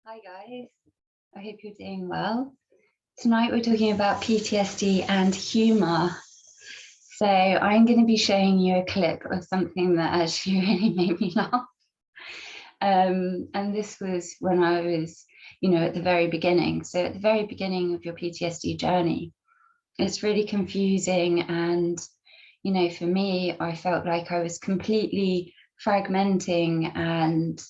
Hi guys, I hope you're doing well. Tonight we're talking about PTSD and humour. So I'm going to be showing you a clip of something that actually really made me laugh. And this was when I was, at the very beginning. So at the very beginning of your PTSD journey, it's really confusing. And, for me, I felt like I was completely fragmenting and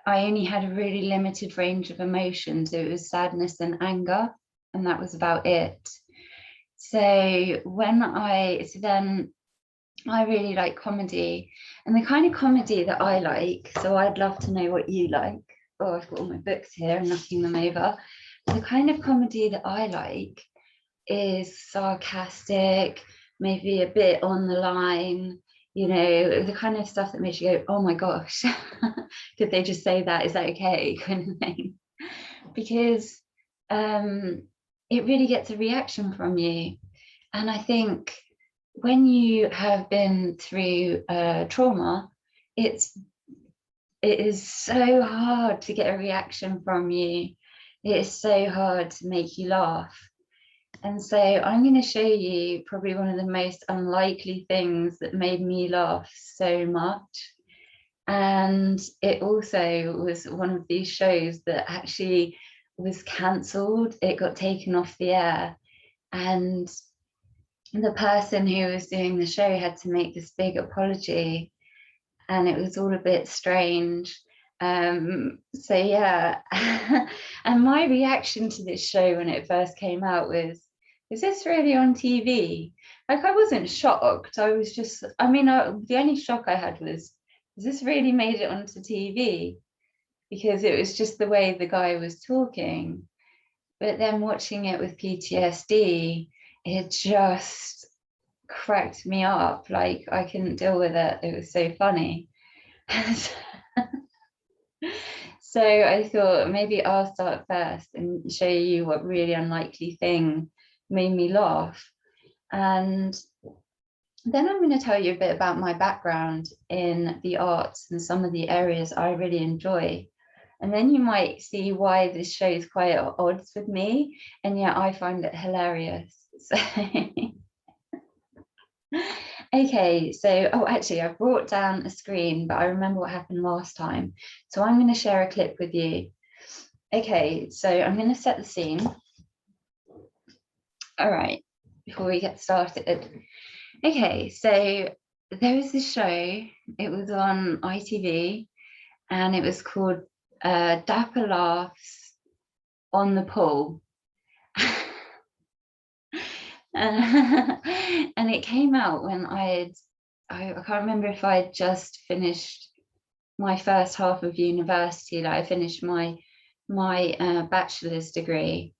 I only had a really limited range of emotions. It was sadness and anger, and that was about it. So then I really like comedy, and the kind of comedy that I like, so I'd love to know what you like. Oh, I've got all my books here and knocking them over. The kind of comedy that I like is sarcastic, maybe a bit on the line, the kind of stuff that makes you go, oh my gosh, did they just say that? Is that okay? Kind of thing. Because it really gets a reaction from you. And I think when you have been through trauma, it is so hard to get a reaction from you. It is so hard to make you laugh. And so I'm going to show you probably one of the most unlikely things that made me laugh so much. And it also was one of these shows that actually was cancelled. It got taken off the air. And the person who was doing the show had to make this big apology. And it was all a bit strange. So yeah. And my reaction to this show when it first came out was, is this really on TV? Like, I wasn't shocked. I was just, the only shock I had was, has this really made it onto TV? Because it was just the way the guy was talking. But then watching it with PTSD, it just cracked me up. Like, I couldn't deal with it. It was so funny. So I thought maybe I'll start first and show you what really unlikely thing made me laugh. And then I'm going to tell you a bit about my background in the arts and some of the areas I really enjoy. And then you might see why this show is quite at odds with me, and yet I find it hilarious. So okay, so, actually, I brought down a screen, but I remember what happened last time. So I'm going to share a clip with you. Okay, so I'm going to set the scene. All right, before we get started. Okay, so there was this show, it was on ITV, and it was called Dapper Laughs on the Pool. And it came out when I can't remember if I had just finished my first half of university, like I finished my bachelor's degree.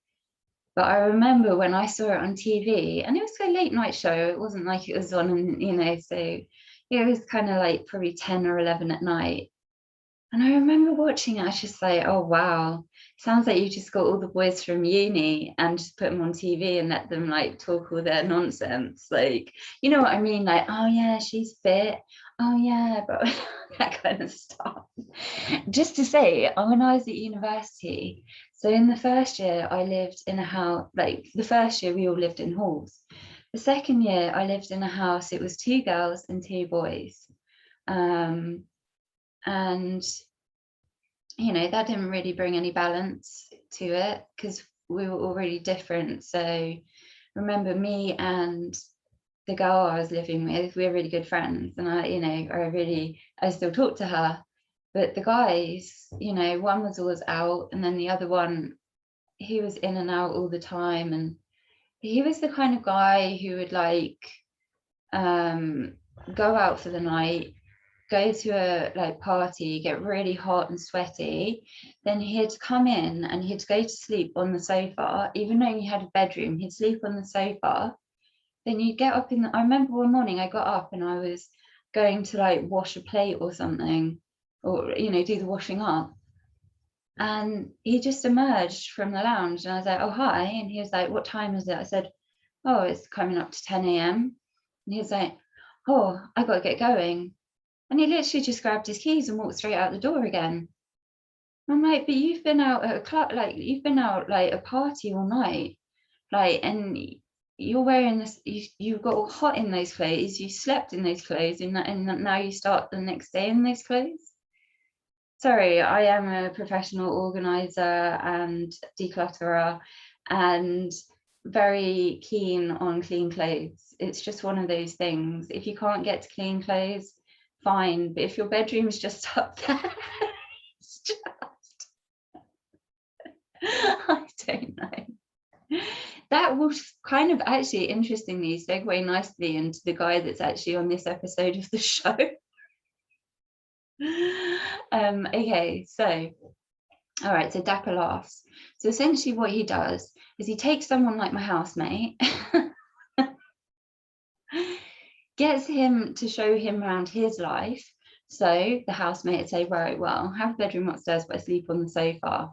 But I remember when I saw it on TV, and it was a late night show. It wasn't like it was on, so it was kind of like probably 10 or 11 at night. And I remember watching it, I was just like, oh, wow. Sounds like you just got all the boys from uni and just put them on TV and let them like talk all their nonsense. Like, you know what I mean? Like, oh yeah, she's fit. Oh yeah, but that kind of stuff. Just to say, when I was at university, so in the first year I lived in a house, like the first year we all lived in halls. The second year I lived in a house, it was 2 girls and 2 boys. And that didn't really bring any balance to it because we were all really different. So remember, me and the girl I was living with, we were really good friends, and I still talk to her. But the guys, one was always out, and then the other one, he was in and out all the time. And he was the kind of guy who would like go out for the night, go to a party, get really hot and sweaty, then he'd come in and he'd go to sleep on the sofa. Even though he had a bedroom, he'd sleep on the sofa. Then you'd get up I remember one morning I got up and I was going to like wash a plate or something, or do the washing up, and he just emerged from the lounge, and I was like, oh, hi. And he was like, what time is it? I said, oh, it's coming up to 10 a.m. And he was like, oh, I got to get going. And he literally just grabbed his keys and walked straight out the door again. I'm like, but you've been out at a club, like you've been out like a party all night, like, and you're wearing this, you've got all hot in those clothes, you slept in those clothes, and now you start the next day in those clothes. Sorry, I am a professional organizer and declutterer and very keen on clean clothes. It's just one of those things. If you can't get to clean clothes, fine. But if your bedroom is just up there, it's just, I don't know. That was kind of actually interestingly segue nicely into the guy that's actually on this episode of the show. Okay, so all right, so Dapper Laughs. So essentially what he does is he takes someone like my housemate, gets him to show him around his life. So the housemate would say, right, well, I have a bedroom upstairs, but I sleep on the sofa.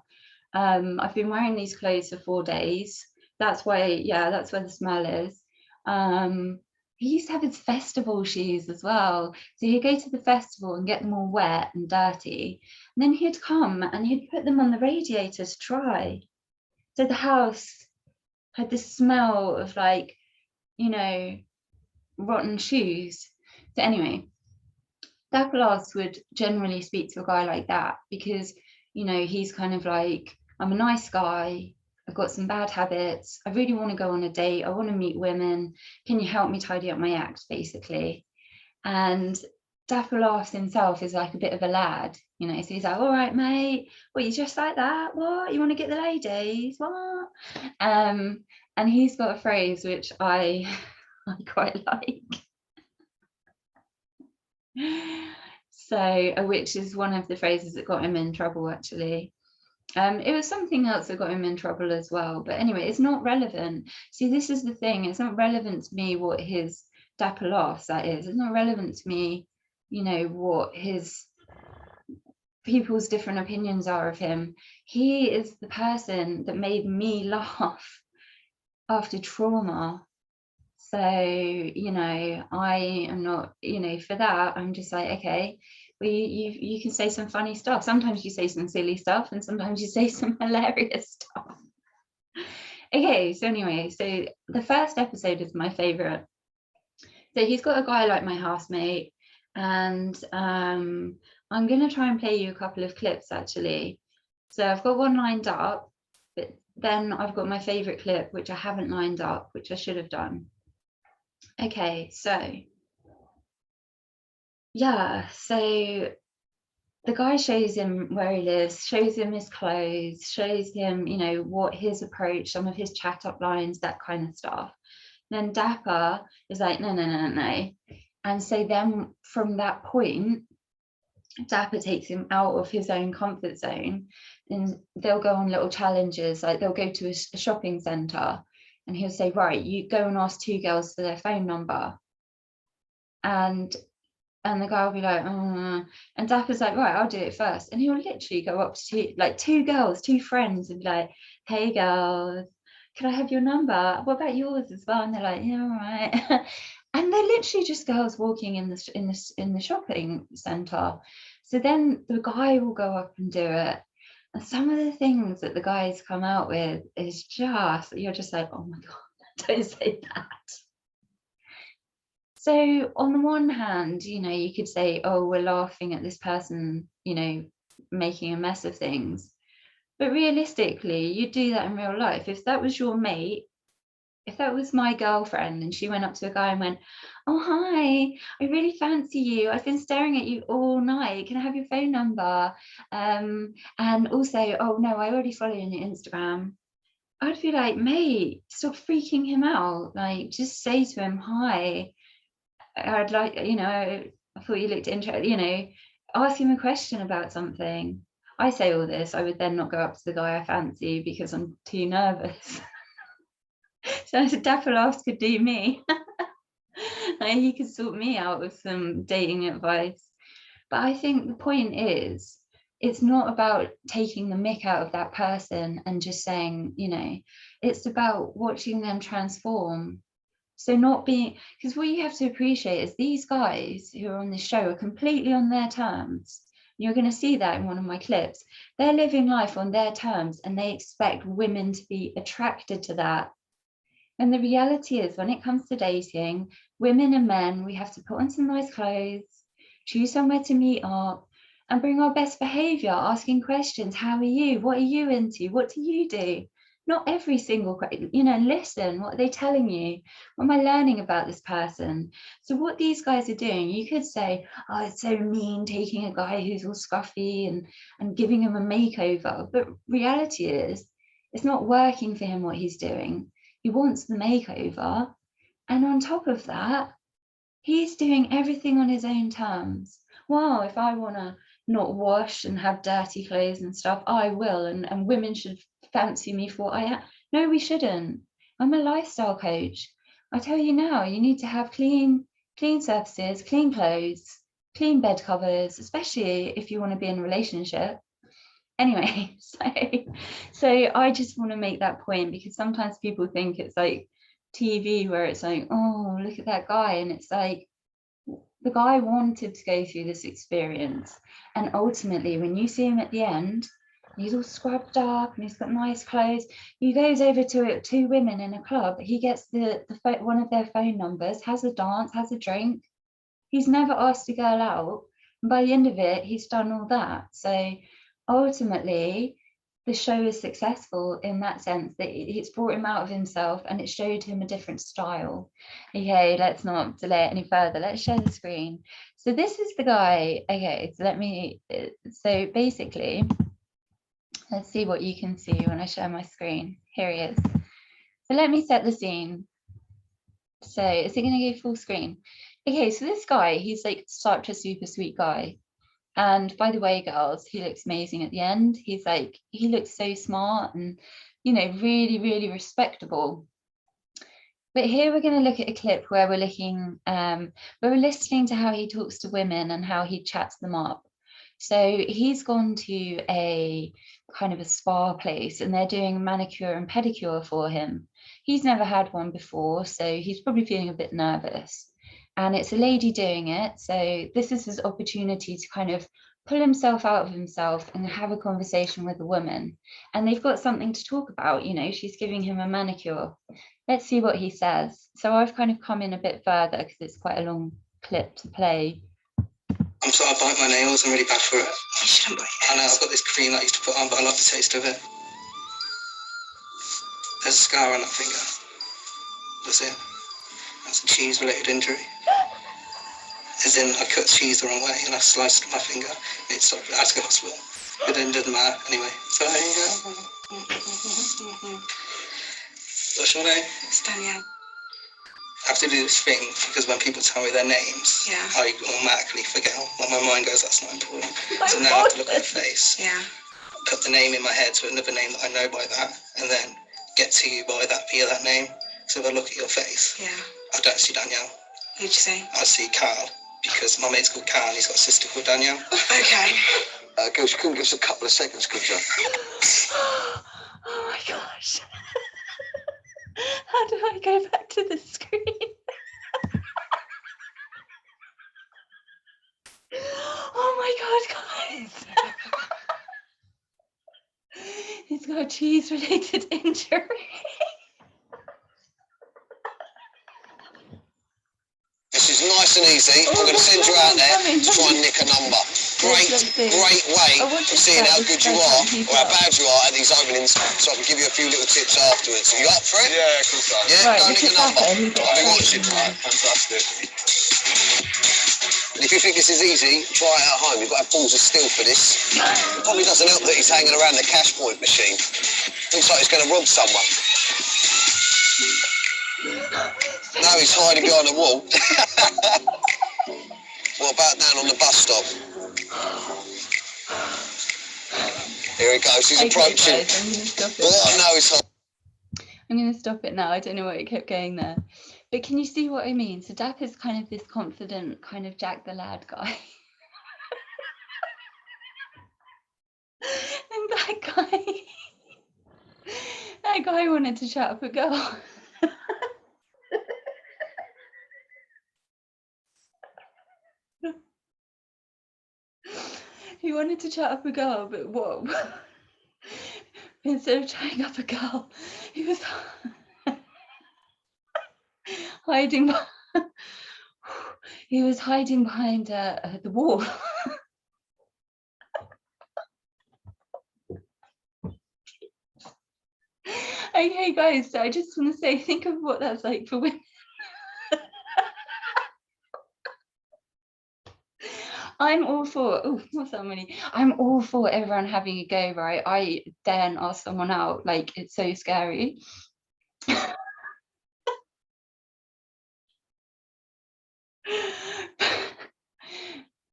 I've been wearing these clothes for 4 days. That's why, yeah, that's where the smell is. He used to have his festival shoes as well. So he'd go to the festival and get them all wet and dirty. And then he'd come and he'd put them on the radiator to dry. So the house had this smell of like, you know, rotten shoes. So anyway, Dapper Laughs would generally speak to a guy like that because, you know, he's kind of like, I'm a nice guy. I've got some bad habits. I really want to go on a date. I want to meet women. Can you help me tidy up my act, basically? And Dapper Laughs himself is like a bit of a lad, you know, so he's like, all right, mate, well, you just like that? What? You want to get the ladies? What? And he's got a phrase which I quite like. So, which is one of the phrases that got him in trouble, actually. It was something else that got him in trouble as well. But anyway, it's not relevant. See, this is the thing. It's not relevant to me what his Dapper Laughs that is. It's not relevant to me, you know, what his people's different opinions are of him. He is the person that made me laugh after trauma. So, you know, I am not, you know, for that, I'm just like, okay, well, you can say some funny stuff. Sometimes you say some silly stuff and sometimes you say some hilarious stuff. Okay, so anyway, so the first episode is my favorite. So he's got a guy like my housemate, and I'm going to try and play you a couple of clips, actually. So I've got one lined up, but then I've got my favorite clip, which I haven't lined up, which I should have done. Okay, so yeah, so the guy shows him where he lives, shows him his clothes, shows him, you know, what his approach, some of his chat up lines, that kind of stuff. Then Dapper is like, no. And so then from that point, Dapper takes him out of his own comfort zone, and they'll go on little challenges, like they'll go to a shopping centre and he'll say, right, you go and ask 2 girls for their phone number. And the guy will be like, and Dapper's like, right, I'll do it first. And he'll literally go up to two girls, 2 friends, and be like, hey girls, can I have your number? What about yours as well? And they're like, yeah, all right. And they're literally just girls walking in the shopping centre. So then the guy will go up and do it. And some of the things that the guys come out with is just, you're just like, oh my God, don't say that. So on the one hand, you know, you could say, oh, we're laughing at this person, you know, making a mess of things. But realistically, you'd do that in real life. If that was your mate, if that was my girlfriend and she went up to a guy and went, oh, hi, I really fancy you. I've been staring at you all night. Can I have your phone number? And also, oh, no, I already follow you on your Instagram. I'd be like, mate, stop freaking him out. Like, just say to him, hi. I'd like, you know, I thought you looked interesting, you know, ask him a question about something. I say all this, I would then not go up to the guy I fancy because I'm too nervous. So Dapper Laughs could do me. Like, he could sort me out with some dating advice. But I think the point is, it's not about taking the mick out of that person and just saying, you know, it's about watching them transform. So not being, because what you have to appreciate is these guys who are on this show are completely on their terms. You're going to see that in one of my clips. They're living life on their terms and they expect women to be attracted to that. And the reality is, when it comes to dating, women and men, we have to put on some nice clothes, choose somewhere to meet up, and bring our best behavior, asking questions. How are you? What are you into? What do you do? Not every single question, listen, what are they telling you? What am I learning about this person? So what these guys are doing, you could say, oh, it's so mean taking a guy who's all scruffy and giving him a makeover. But reality is, it's not working for him what he's doing. He wants the makeover. And on top of that, he's doing everything on his own terms. Well, if I want to not wash and have dirty clothes and stuff, I will. And women should fancy me for what I am. No, we shouldn't. I'm a lifestyle coach. I tell you now, you need to have clean surfaces, clean clothes, clean bed covers, especially if you want to be in a relationship. Anyway, so I just want to make that point, because sometimes people think it's like TV where it's like, oh, look at that guy. And it's like, the guy wanted to go through this experience. And ultimately, when you see him at the end, he's all scrubbed up and he's got nice clothes. He goes over to two women in a club. He gets the one of their phone numbers, has a dance, has a drink. He's never asked a girl out. And by the end of it, he's done all that. So ultimately, the show is successful in that sense, that it's brought him out of himself and it showed him a different style. Okay, let's not delay it any further. Let's share the screen. So this is the guy. Okay, so basically, let's see what you can see when I share my screen. Here he is. So let me set the scene. So is it going to go full screen? Okay, so this guy, he's like such a super sweet guy. And by the way, girls, he looks amazing at the end. He looks so smart and, really, really respectable. But here we're going to look at a clip where we're listening to how he talks to women and how he chats them up. So he's gone to a kind of a spa place and they're doing a manicure and pedicure for him. He's never had one before, so he's probably feeling a bit nervous. And it's a lady doing it. So this is his opportunity to kind of pull himself out of himself and have a conversation with a woman. And they've got something to talk about, she's giving him a manicure. Let's see what he says. So I've kind of come in a bit further because it's quite a long clip to play. I'm sorry, I bite my nails. I'm really bad for it. You shouldn't bite your nails. I know, I've got this cream that I used to put on, but I like the taste of it. There's a scar on that finger. That's it. That's a cheese-related injury. As in, I cut cheese the wrong way and I sliced my finger. It's like, I had to go to hospital. But then it didn't matter anyway. So there you go. What's your name? It's Danielle. I have to do this thing because when people tell me their names, I automatically forget. Like my mind goes, that's not important. So now I have to look at their face. Yeah. Put the name in my head to another name that I know by that, and then get to you by that via that name. So if I look at your face, I don't see Danielle. Who'd you see? I see Carl, because my mate's called Carl and he's got a sister called Danielle. Okay. Girls, you couldn't give us a couple of seconds, could you? Oh my gosh. How do I go back to the screen? Oh my God, guys. He's got a cheese-related injury. This is nice and easy. I'm going to send you out there to try and nick a number. Great way of seeing how good you are or how bad you are at these openings, so I can give you a few little tips afterwards. Are you up for it? Yeah, of course I am. Yeah, right, go nick a number. I'll be watching. Right, fantastic. And if you think this is easy, try it at home. You've got to have balls of steel for this. It probably doesn't help that he's hanging around the cash point machine. Looks like he's going to rob someone. No, he's hiding behind a wall. What about down on the bus stop? Here he goes, he's approaching. Guys, I'm going to stop it now. I don't know why it kept going there. But can you see what I mean? So Dapper's kind of this confident, kind of Jack the Lad guy. And that guy wanted to chat up a girl. He wanted to chat up a girl, but what? Instead of chatting up a girl, he was hiding. He was hiding behind the wall. Okay, guys, so I just want to say, think of what that's like for women. I'm all for, oh, what's that money? I'm all for everyone having a go, right? I daren't ask someone out, like, it's so scary.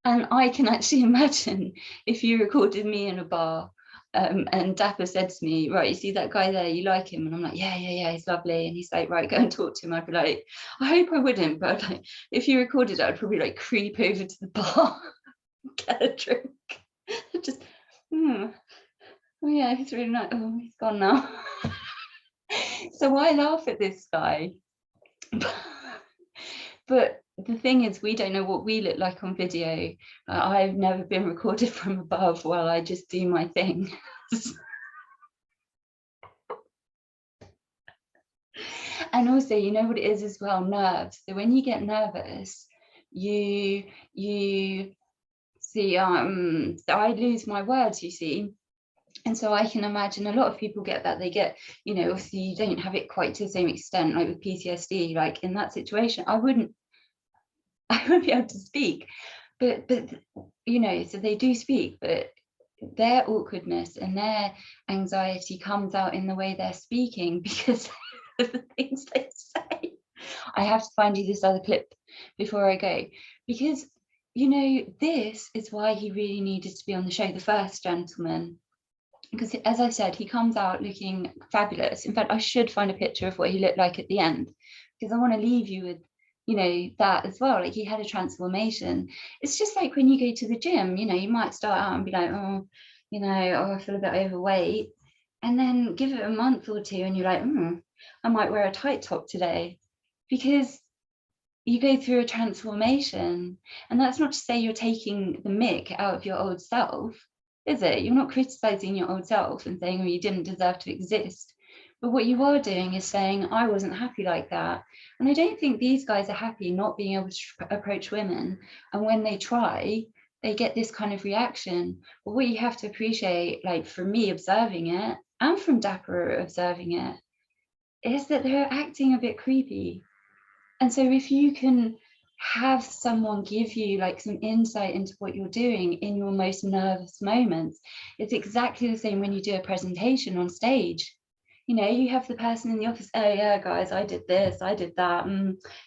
And I can actually imagine if you recorded me in a bar and Dapper said to me, right, you see that guy there, you like him? And I'm like, yeah, he's lovely. And he's like, right, go and talk to him. I'd be like, I hope I wouldn't, but like, if you recorded it, I'd probably like creep over to the bar, get a drink. Just, oh yeah, he's really nice. Oh, he's gone now. So I laugh at this guy. But the thing is, we don't know what we look like on video. I've never been recorded from above while I just do my thing. And also, you know what it is as well, nerves. So when you get nervous, you see, so I lose my words, you see. And so I can imagine a lot of people get that. They get, you know, obviously you don't have it quite to the same extent, like with PTSD, like in that situation, I wouldn't be able to speak, but you know, so they do speak, but their awkwardness and their anxiety comes out in the way they're speaking because of the things they say. I have to find you this other clip before I go, because you know, this is why he really needed to be on the show, the first gentleman, because as I said, he comes out looking fabulous. In fact, I should find a picture of what he looked like at the end, because I want to leave you with, you know, that as well. Like, he had a transformation. It's just like when you go to the gym, you know, you might start out and be like, oh, you know, oh, I feel a bit overweight, and then give it a month or two and you're like, I might wear a tight top today, because you go through a transformation. And that's not to say you're taking the mick out of your old self, is it? You're not criticizing your old self and saying, oh, you didn't deserve to exist. But what you are doing is saying, I wasn't happy like that. And I don't think these guys are happy not being able to approach women. And when they try, they get this kind of reaction. But what you have to appreciate, like for me observing it, and from Dapper observing it, is that they're acting a bit creepy. And so if you can have someone give you like some insight into what you're doing in your most nervous moments, it's exactly the same when you do a presentation on stage. You know, you have the person in the office, oh yeah, guys, I did this, I did that.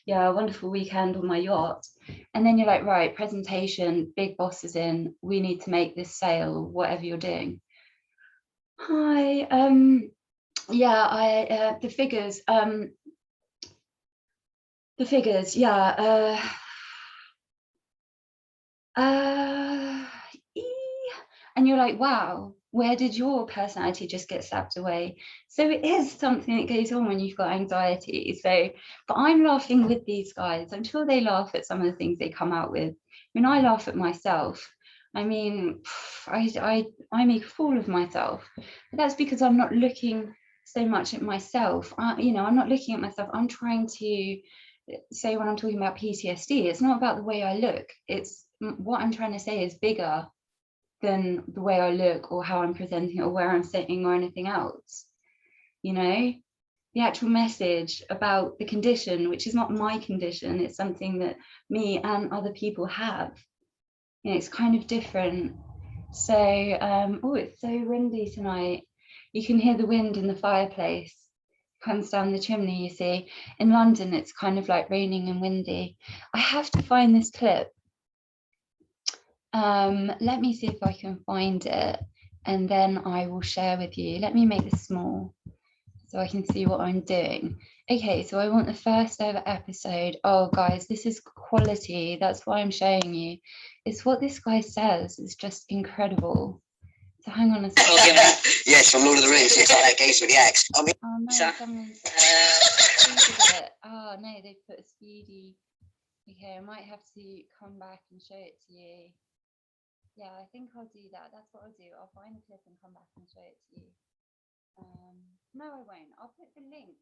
Yeah, wonderful weekend on my yacht. And then you're like, right, presentation, big boss is in, we need to make this sale, whatever you're doing. Hi, yeah, the figures, yeah. And you're like, wow, where did your personality just get sapped away? So it is something that goes on when you've got anxiety. So, but I'm laughing with these guys. I'm sure they laugh at some of the things they come out with. I mean, I laugh at myself. I mean, I make a fool of myself. But that's because I'm not looking so much at myself. You know, I'm not looking at myself. I'm trying to say, when I'm talking about PTSD, it's not about the way I look. It's what I'm trying to say is bigger than the way I look or how I'm presenting or where I'm sitting or anything else. You know, the actual message about the condition, which is not my condition, it's something that me and other people have. You know, it's kind of different. So, oh, it's so windy tonight. You can hear the wind in the fireplace. Comes down the chimney, you see. In London, it's kind of like raining and windy. I have to find this clip. Let me see if I can find it, and then I will share with you. Let me make this small so I can see what I'm doing. Okay, so I want the first ever episode. Oh, guys, this is quality. That's why I'm showing you. It's what this guy says. It's just incredible. So hang on a second. Yes, from Lord of the Rings. It's like that case with the axe. I mean, oh no, someone's it. Oh no, they put a speedy. Okay, I might have to come back and show it to you. Yeah, I think I'll do that. That's what I'll do. I'll find a clip and come back and show it to you. No, I won't. I'll put the link.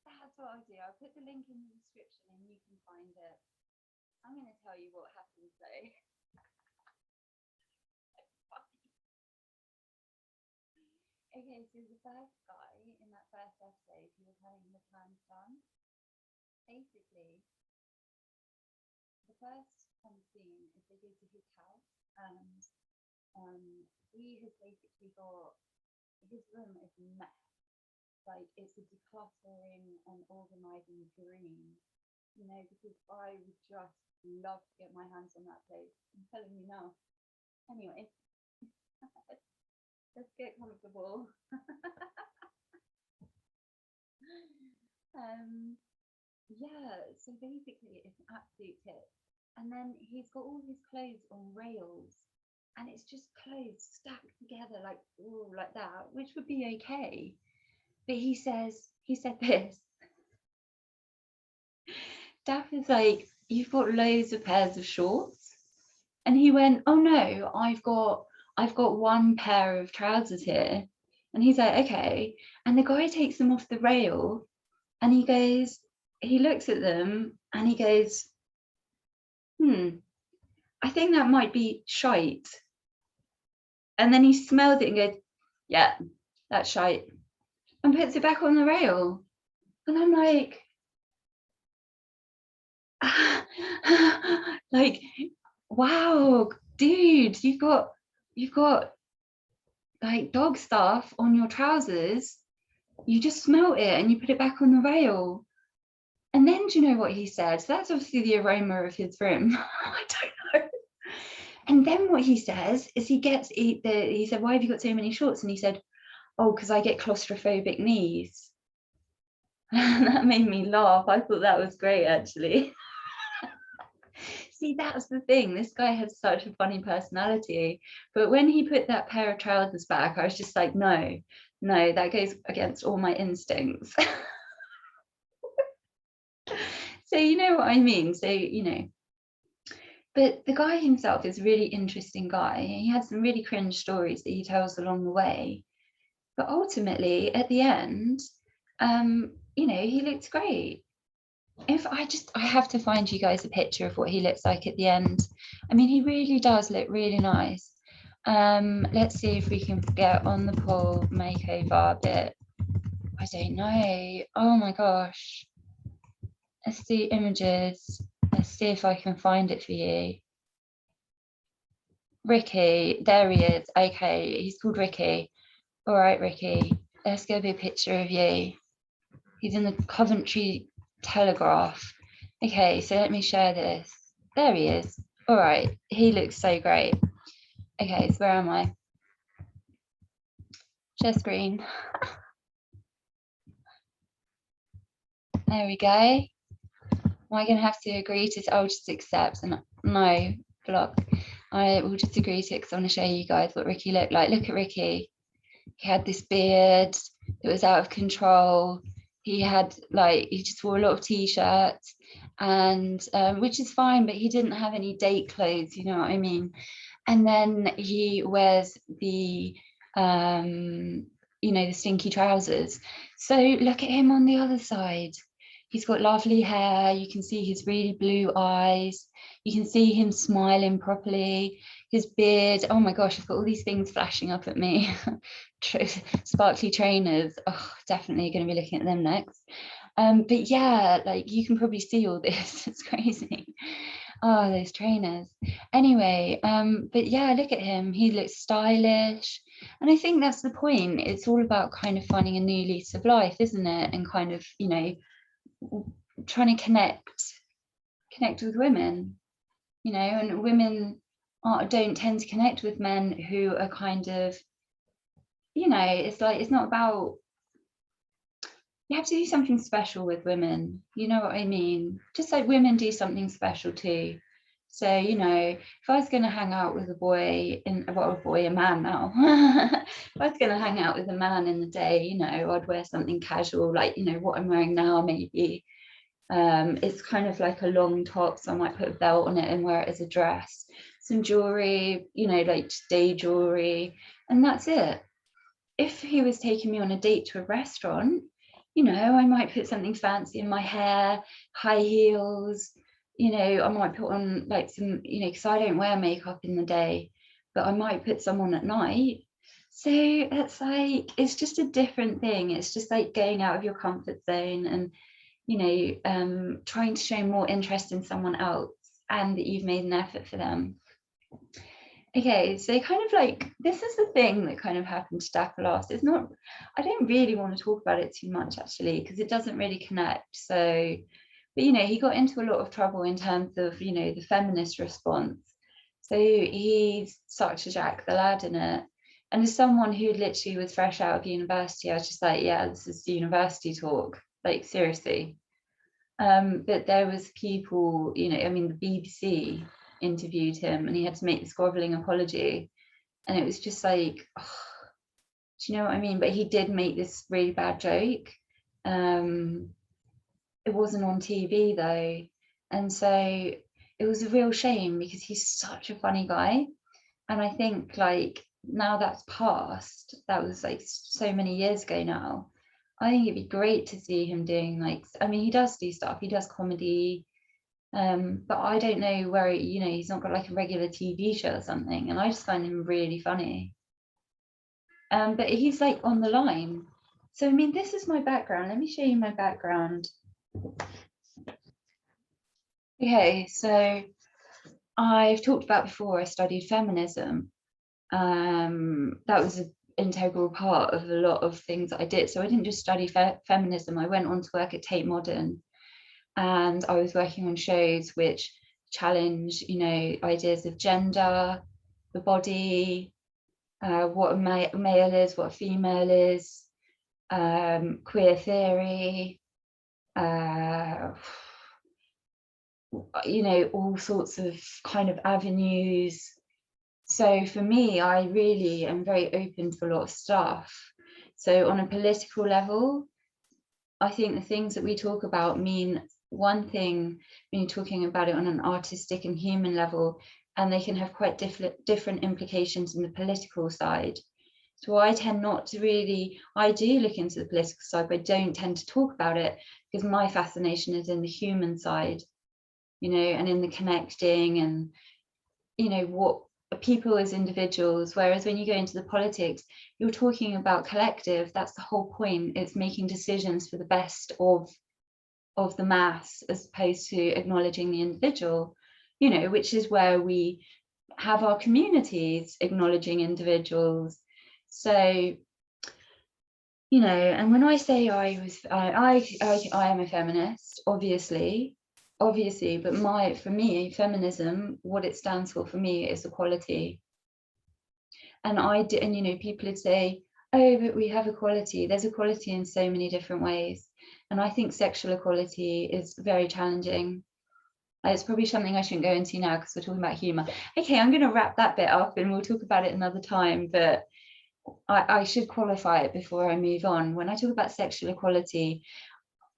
That's what I'll do. I'll put the link in the description and you can find it. I'm going to tell you what happens though. Okay, so the first guy in that first episode who was having the plans done, basically, the first scene is they go to his house and he has basically got, his room is a mess. Like, it's a decluttering and organising dream, you know, because I would just love to get my hands on that place. I'm telling you now. Anyway, let's get comfortable. Yeah, so basically it's an absolute tip. And then he's got all his clothes on rails and it's just clothes stacked together like, ooh, like that, which would be okay. But he said this. Dapper's like, you've got loads of pairs of shorts. And he went, oh no, I've got one pair of trousers here. And he's like, okay. And the guy takes them off the rail and he goes, he looks at them and he goes, I think that might be shite. And then he smelled it and goes, yeah, that's shite. And puts it back on the rail. And I'm like, like, wow, dude, you've got like dog stuff on your trousers. You just smelt it and you put it back on the rail. And then do you know what he said? So that's obviously the aroma of his room. I don't know. And then what he says is he said, why have you got so many shorts? And he said, oh, because I get claustrophobic knees. And that made me laugh. I thought that was great, actually. See, that's the thing. This guy has such a funny personality. But when he put that pair of trousers back, I was just like, no, that goes against all my instincts. So you know what I mean? So, you know, but the guy himself is a really interesting guy. He has some really cringe stories that he tells along the way. But ultimately, at the end, you know, he looks great. I have to find you guys a picture of what he looks like at the end. I mean, he really does look really nice. Let's see if we can get on the poll makeover bit. I don't know. Oh my gosh. Let's do images. Let's see if I can find it for you. Ricky, there he is. Okay, he's called Ricky. All right, Ricky, let's get a picture of you. He's in the Coventry Telegraph. Okay, so let me share this. There he is. All right, he looks so great. Okay, so where am I? Share screen. There we go. Am I going to have to agree to? I'll just accept and no, block. I will just agree to it because I want to show you guys what Ricky looked like. Look at Ricky. He had this beard that was out of control. He had he just wore a lot of t-shirts and which is fine, but he didn't have any date clothes, you know what I mean? And then he wears the you know, the stinky trousers. So look at him on the other side. He's got lovely hair. You can see his really blue eyes. You can see him smiling properly. His beard, oh my gosh, I've got all these things flashing up at me. Sparkly trainers, oh, definitely going to be looking at them next. But yeah, like you can probably see all this. It's crazy. Oh, those trainers. Anyway, but yeah, look at him. He looks stylish. And I think that's the point. It's all about kind of finding a new lease of life, isn't it? And kind of, you know, trying to connect with women, you know, and women don't tend to connect with men who are kind of, you know, it's like, it's not about, you have to do something special with women, you know what I mean? Just like women do something special too. So, you know, if I was going to hang out with a man now, if I was going to hang out with a man in the day, you know, I'd wear something casual, like, you know, what I'm wearing now, maybe. It's kind of like a long top, so I might put a belt on it and wear it as a dress. some jewelry, you know, like day jewelry, and that's it. If he was taking me on a date to a restaurant, you know, I might put something fancy in my hair, high heels, you know, I might put on like some, you know, because I don't wear makeup in the day, but I might put some on at night. So it's like, it's just a different thing. It's just like going out of your comfort zone and, you know, trying to show more interest in someone else and that you've made an effort for them. Okay, so kind of like, this is the thing that kind of happened to Dapper Laughs. It's not, I don't really want to talk about it too much actually, because it doesn't really connect. So, but you know, he got into a lot of trouble in terms of, you know, the feminist response. So he sucked a Jack the Lad in it. And as someone who literally was fresh out of university, I was just like, yeah, this is university talk, like seriously. But there was people, you know, I mean, the BBC interviewed him and he had to make this groveling apology. And it was just like, oh, do you know what I mean? But he did make this really bad joke. It wasn't on TV though. And so it was a real shame because he's such a funny guy. And I think like now that's passed, that was like so many years ago now. I think it'd be great to see him doing like, I mean, he does do stuff, he does comedy, but I don't know where, you know, he's not got like a regular TV show or something, and I just find him really funny. But he's like on the line. So I mean, this is my background. Let me show you my background. Okay, so I've talked about before, I studied feminism. That was an integral part of a lot of things that I did. So I didn't just study feminism, I went on to work at Tate Modern, and I was working on shows which challenge, you know, ideas of gender, the body, what a male is, what a female is, queer theory, you know, all sorts of kind of avenues. So for me, I really am very open to a lot of stuff. So on a political level, I think the things that we talk about mean one thing when you're talking about it on an artistic and human level, and they can have quite different implications in the political side. So I tend not to really, I do look into the political side, but I don't tend to talk about it because my fascination is in the human side, you know, and in the connecting and, you know, what people as individuals, whereas when you go into the politics, you're talking about collective. That's the whole point. It's making decisions for the best of the mass as opposed to acknowledging the individual, you know, which is where we have our communities acknowledging individuals. So, you know, and when I say I am a feminist, obviously, but for me, feminism, what it stands for me is equality. And you know, people would say, oh, but we have equality. There's equality in so many different ways. And I think sexual equality is very challenging. It's probably something I shouldn't go into now because we're talking about humour. Okay, I'm going to wrap that bit up and we'll talk about it another time, but I should qualify it before I move on. When I talk about sexual equality,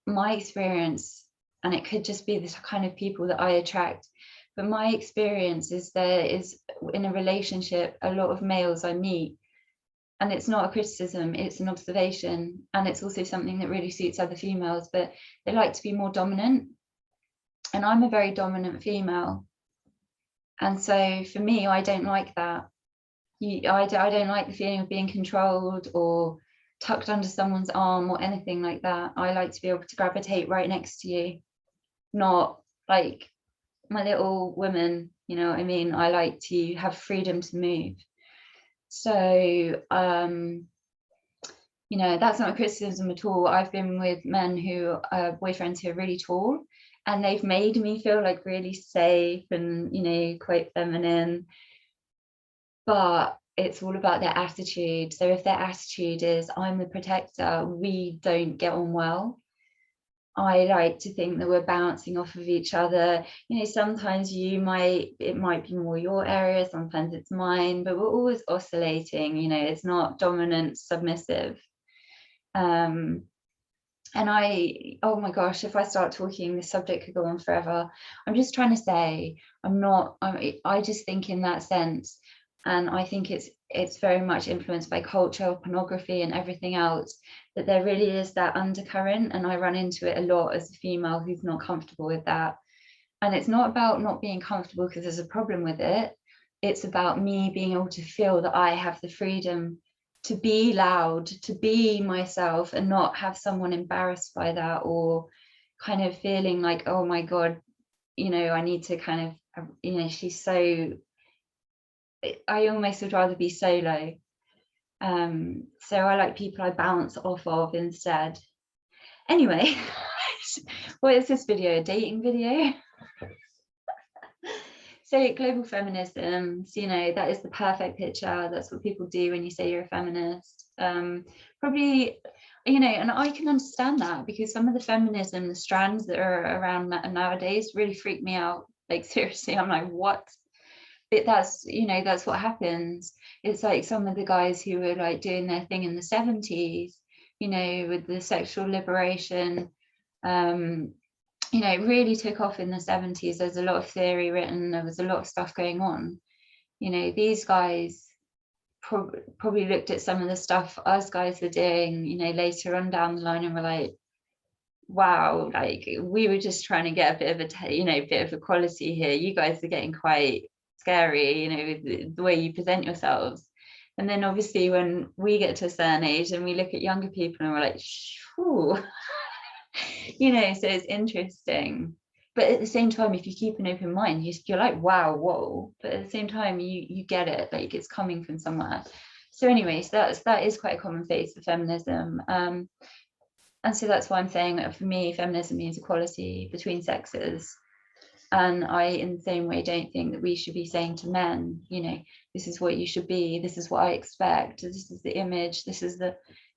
my experience, and it could just be the kind of people that I attract, but my experience is there is in a relationship, a lot of males I meet, and it's not a criticism, it's an observation, and it's also something that really suits other females, but they like to be more dominant, and I'm a very dominant female, and so for me, I don't like that. I don't like the feeling of being controlled or tucked under someone's arm or anything like that. I like to be able to gravitate right next to you, not like my little woman, you know what I mean? I like to have freedom to move. So, you know, that's not a criticism at all. I've been with men who are boyfriends who are really tall, and they've made me feel like really safe and, you know, quite feminine. But it's all about their attitude. So if their attitude is, I'm the protector, we don't get on well. I like to think that we're bouncing off of each other. You know, sometimes it might be more your area, sometimes it's mine, but we're always oscillating, you know, it's not dominant, submissive. And oh my gosh, if I start talking, this subject could go on forever. I'm just trying to say, I just think in that sense, and I think it's very much influenced by culture, pornography and everything else, that there really is that undercurrent, and I run into it a lot as a female who's not comfortable with that. And it's not about not being comfortable because there's a problem with it. It's about me being able to feel that I have the freedom to be loud, to be myself, and not have someone embarrassed by that, or kind of feeling like, oh my God, I need to kind of, she's so, I almost would rather be solo. So I like people I bounce off of instead. Anyway, what is this video? A dating video? So global feminism, so, that is the perfect picture. That's what people do when you say you're a feminist. Probably, and I can understand that, because some of the feminism, the strands that are around nowadays really freak me out. Like, seriously, I'm like, what? But that's what happens. It's like some of the guys who were like doing their thing in the 70s, with the sexual liberation, it really took off in the 70s. There's a lot of theory written, there was a lot of stuff going on. These guys probably looked at some of the stuff us guys were doing, later on down the line, and were like, wow, like, we were just trying to get a bit of bit of equality here. You guys are getting quite scary, with the way you present yourselves. And then obviously when we get to a certain age and we look at younger people and we're like, shoo. So it's interesting. But at the same time, if you keep an open mind, you're like, wow, whoa. But at the same time, you get it, like, it's coming from somewhere. So anyways, that is quite a common face of feminism. And so that's why I'm saying that for me, feminism means equality between sexes. And I, in the same way, don't think that we should be saying to men, this is what you should be, this is what I expect, this is the image, this is the,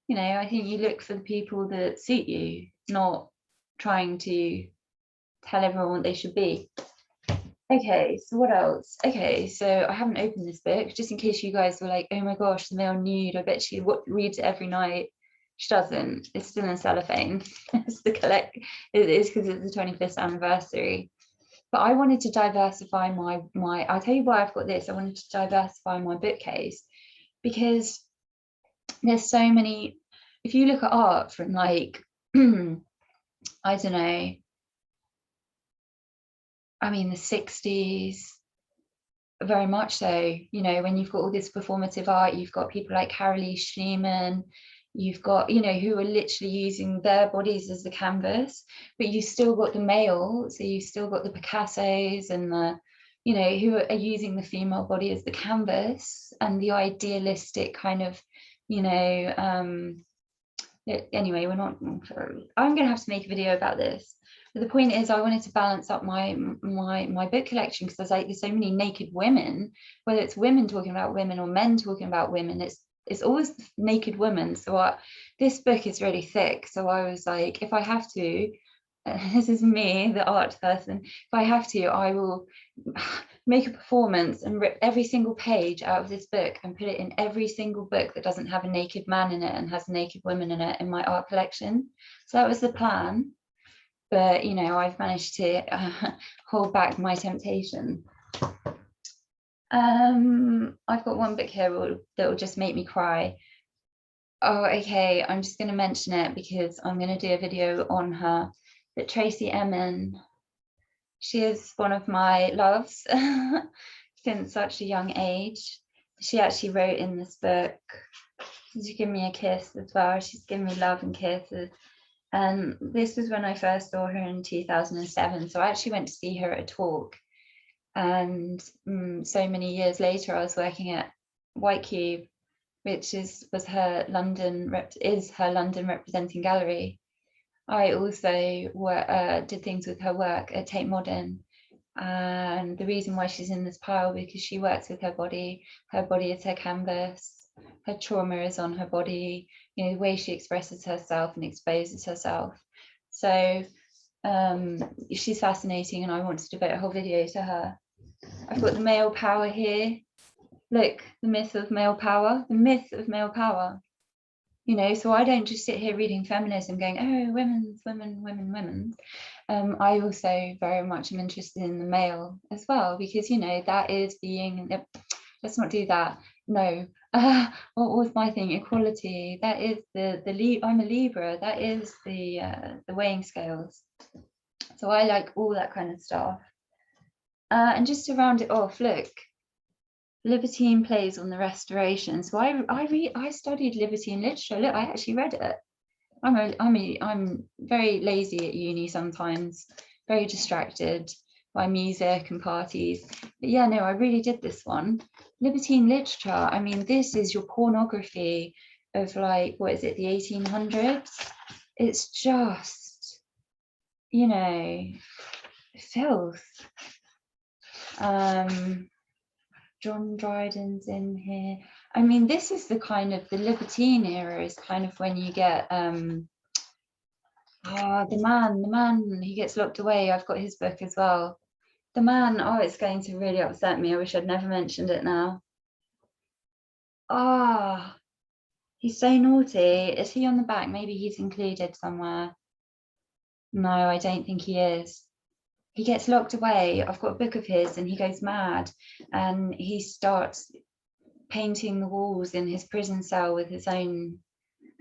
I think you look for the people that suit you, not trying to tell everyone what they should be. Okay, so what else? Okay, so I haven't opened this book, just in case you guys were like, oh my gosh, the male nude, I bet she reads it every night. She doesn't. It's still in cellophane. It's it is because it's the 25th anniversary. But I wanted to diversify my I'll tell you why I've got this. I wanted to diversify my bookcase, because there's so many. If you look at art from like I don't know, I mean the 60s, very much so, when you've got all this performative art, you've got people like Carolee Schneemann, you've got, who are literally using their bodies as the canvas, but you still got the male, so you've still got the Picassos and the, who are using the female body as the canvas, and the idealistic kind of, anyway, I'm gonna have to make a video about this. But the point is, I wanted to balance up my book collection, because there's so many naked women, whether it's women talking about women or men talking about women, it's always naked women. So this book is really thick, so I was like, if I have to, this is me, the art person, if I have to, I will make a performance and rip every single page out of this book and put it in every single book that doesn't have a naked man in it and has naked women in it in my art collection. So that was the plan, but I've managed to hold back my temptation. I've got one book here that will just make me cry. Oh, okay, I'm just going to mention it because I'm going to do a video on her. But Tracy Emin, she is one of my loves since such a young age. She actually wrote in this book, she's given me a kiss as well. She's given me love and kisses. And this was when I first saw her in 2007. So I actually went to see her at a talk. And so many years later, I was working at White Cube, which is her London representing gallery. I also did things with her work at Tate Modern, and the reason why she's in this pile, because she works with her body is her canvas, her trauma is on her body, the way she expresses herself and exposes herself. So she's fascinating, and I want to devote a whole video to her. I've got the male power here. Look, the myth of male power. you know, so I don't just sit here reading feminism going, oh, women's. I also very much am interested in the male as well, because, you know, that is being, let's not do that. No, what was my thing? Equality. That is I'm a Libra. That is the weighing scales. So I like all that kind of stuff. And just to round it off, look, Libertine plays on the Restoration. So I studied Libertine literature. Look, I actually read it. I'm very lazy at uni sometimes, very distracted by music and parties. But yeah, no, I really did this one. Libertine literature, I mean, this is your pornography of, like, what is it, the 1800s? It's just, you know, filth. John Dryden's in here. I mean, this is the kind of, the Libertine era is kind of when you get the man, he gets locked away. I've got his book as well. The Man, oh, it's going to really upset me. I wish I'd never mentioned it now. Ah, he's so naughty. Is he on the back? Maybe he's included somewhere. No, I don't think he is. He gets locked away. I've got a book of his and he goes mad and he starts painting the walls in his prison cell with his own,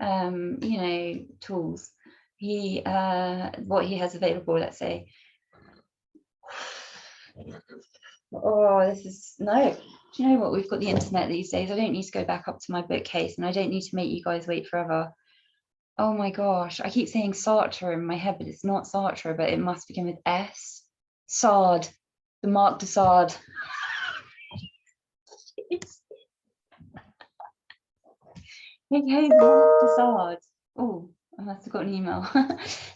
you know, tools. What he has available, let's say. Oh, this is, no. Do you know what? We've got the internet these days. I don't need to go back up to my bookcase and I don't need to make you guys wait forever. Oh my gosh, I keep saying Sartre in my head, but it's not Sartre, but it must begin with S. Sard, the Marc de Sade. Okay, the Marc de Sade. Oh, I must have got an email.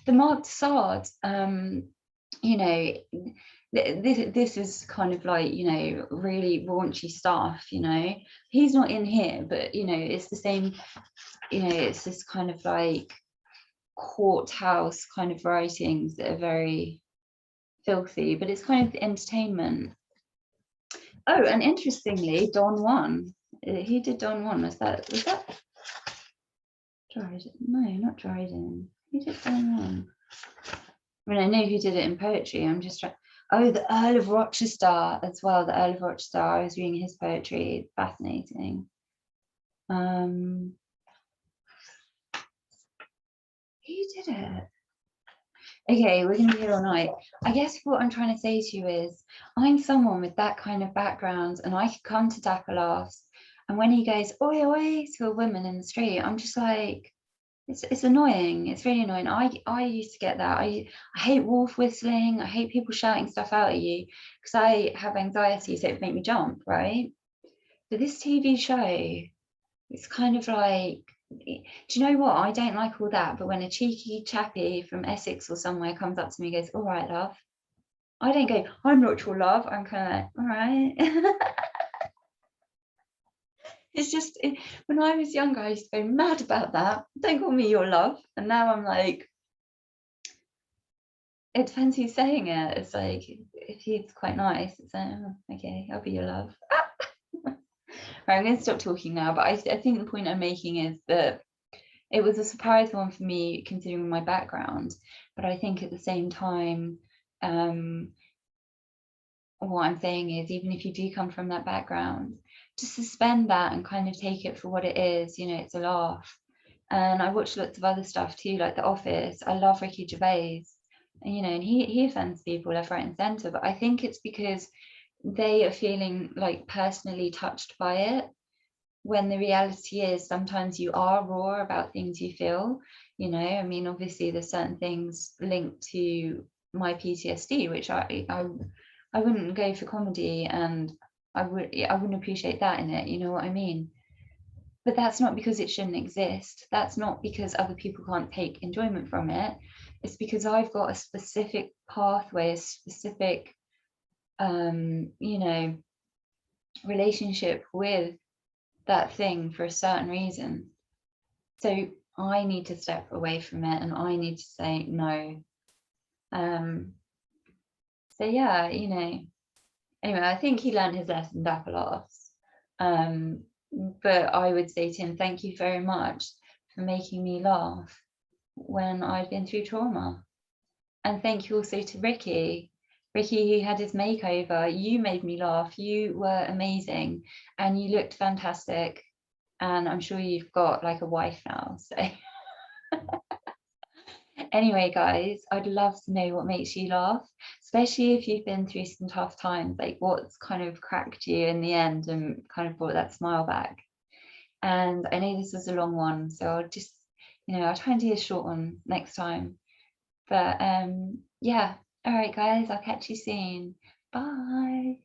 The Marc de Sade, you know, this is kind of like, you know, really raunchy stuff, you know. He's not in here, but, you know, it's the same, you know, it's this kind of like courthouse kind of writings that are very filthy, but it's kind of entertainment. Oh, and interestingly, Don Juan, he did Don Juan. Was that Dryden? No, not Dryden. He did Don Juan. I mean, I know who did it in poetry. I'm just trying. Oh, the Earl of Rochester as well. The Earl of Rochester. I was reading his poetry. Fascinating. Who did it? Okay, we're going to be here all night. I guess what I'm trying to say to you is, I'm someone with that kind of background, and I could come to Dapper Laughs, and when he goes, oi, oi, to a woman in the street, I'm just like, it's annoying. It's really annoying. I used to get that. I hate wolf whistling. I hate people shouting stuff out at you because I have anxiety, so it would make me jump, right? But this TV show, it's kind of like, do you know what? I don't like all that, but when a cheeky chappy from Essex or somewhere comes up to me and goes, all right, love, I don't go, I'm not your love. I'm kind of like, all right. It's just, when I was younger, I used to go mad about that. Don't call me your love. And now I'm like, it depends who's saying it. It's like, if he's quite nice, it's like, oh, okay, I'll be your love. Right, I'm going to stop talking now, but I think the point I'm making is that it was a surprise one for me considering my background, but I think at the same time, what I'm saying is, even if you do come from that background, to suspend that and kind of take it for what it is, you know, it's a laugh. And I watch lots of other stuff too, like The Office. I love Ricky Gervais, and, you know, and he offends people left, right and center, but I think it's because they are feeling like personally touched by it, when the reality is sometimes you are raw about things you feel, you know. I mean, obviously there's certain things linked to my PTSD which I wouldn't go for comedy, and I wouldn't appreciate that in it, you know what I mean? But that's not because it shouldn't exist. That's not because other people can't take enjoyment from it. It's because I've got a specific pathway, a specific you know, relationship with that thing for a certain reason. So I need to step away from it and I need to say no. So yeah, you know, anyway, I think he learned his lesson, Dapper Laughs. But I would say to him, thank you very much for for making me laugh when I'd been through trauma. And thank you also to Ricky, who had his makeover. You made me laugh. You were amazing and you looked fantastic. And I'm sure you've got like a wife now. So anyway, guys, I'd love to know what makes you laugh, especially if you've been through some tough times, like what's kind of cracked you in the end and kind of brought that smile back. And I know this was a long one, so I'll just, I'll try and do a short one next time. But yeah, all right, guys, I'll catch you soon. Bye.